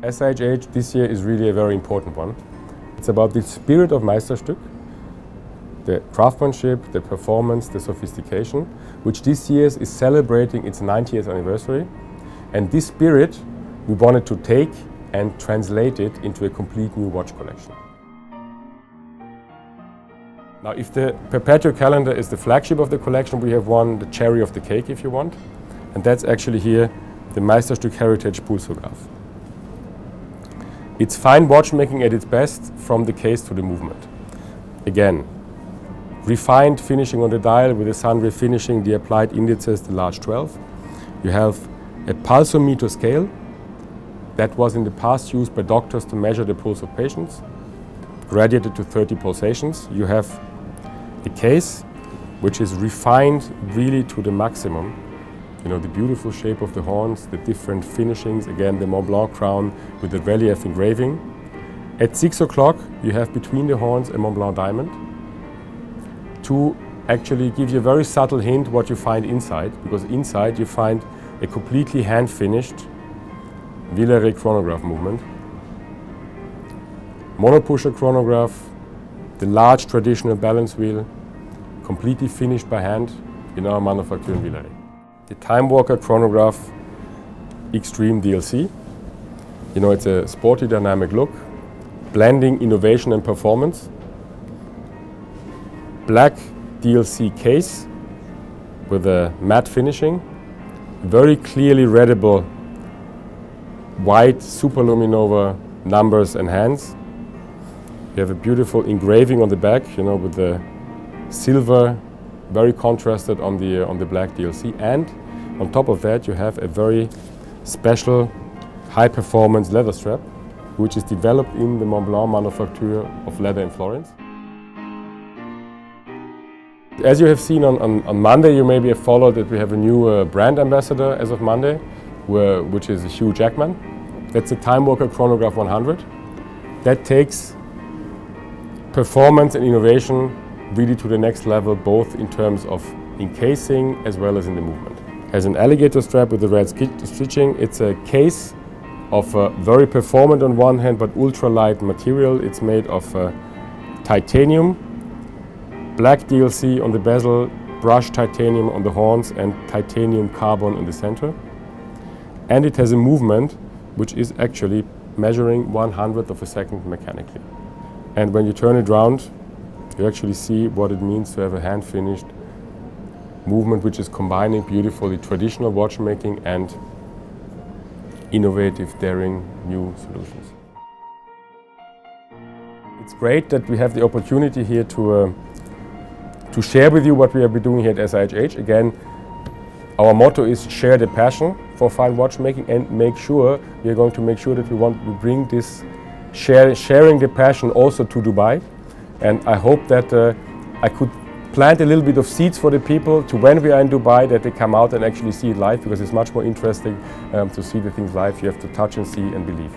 SIHH this year is really a very important one. It's about the spirit of Meisterstück, the craftsmanship, the performance, the sophistication, which this year is celebrating its 90th anniversary. And this spirit we wanted to take and translate it into a complete new watch collection. Now, if the perpetual calendar is the flagship of the collection, we have one, the cherry of the cake if you want. And that's actually here the Meisterstück Heritage Pulsograph. It's fine watchmaking at its best from the case to the movement. Again, refined finishing on the dial with the sun refinishing, the applied indices, the large 12. You have a pulsometer scale that was in the past used by doctors to measure the pulse of patients, radiated to 30 pulsations. You have a case which is refined really to the maximum. You know, the beautiful shape of the horns, the different finishings, again the Mont Blanc crown with the relief engraving. At 6 o'clock you have between the horns a Mont Blanc diamond to actually give you a very subtle hint what you find inside, because inside you find a completely hand-finished Villeret chronograph movement. Monopusher chronograph, the large traditional balance wheel, completely finished by hand in our manufacture in Villeret. The Time Walker chronograph Extreme DLC. You know, it's a sporty dynamic look, blending innovation and performance. Black DLC case with a matte finishing, very clearly readable white superluminova numbers and hands. You have a beautiful engraving on the back, you know, with the silver, very contrasted on the black DLC, and on top of that you have a very special high-performance leather strap, which is developed in the Mont Blanc manufacture of leather in Florence. As you have seen on Monday, you maybe have followed that we have a new brand ambassador as of Monday, which is Hugh Jackman. That's a Time Walker Chronograph 100. That takes performance and innovation really to the next level, both in terms of encasing as well as in the movement. Has an alligator strap with the red stitching. It's a case of very performant on one hand, but ultralight material. It's made of titanium, black DLC on the bezel, brushed titanium on the horns, and titanium carbon in the center. And it has a movement which is actually measuring 1/100th of a second mechanically. And when you turn it round, you actually see what it means to have a hand-finished movement which is combining beautifully traditional watchmaking and innovative, daring new solutions. It's great that we have the opportunity here to share with you what we have been doing here at SIHH. Again, our motto is share the passion for fine watchmaking, and we are going to make sure that we want to bring this sharing the passion also to Dubai. And I hope that I could plant a little bit of seeds for the people to, when we are in Dubai, that they come out and actually see it live, because it's much more interesting to see the things live. You have to touch and see and believe.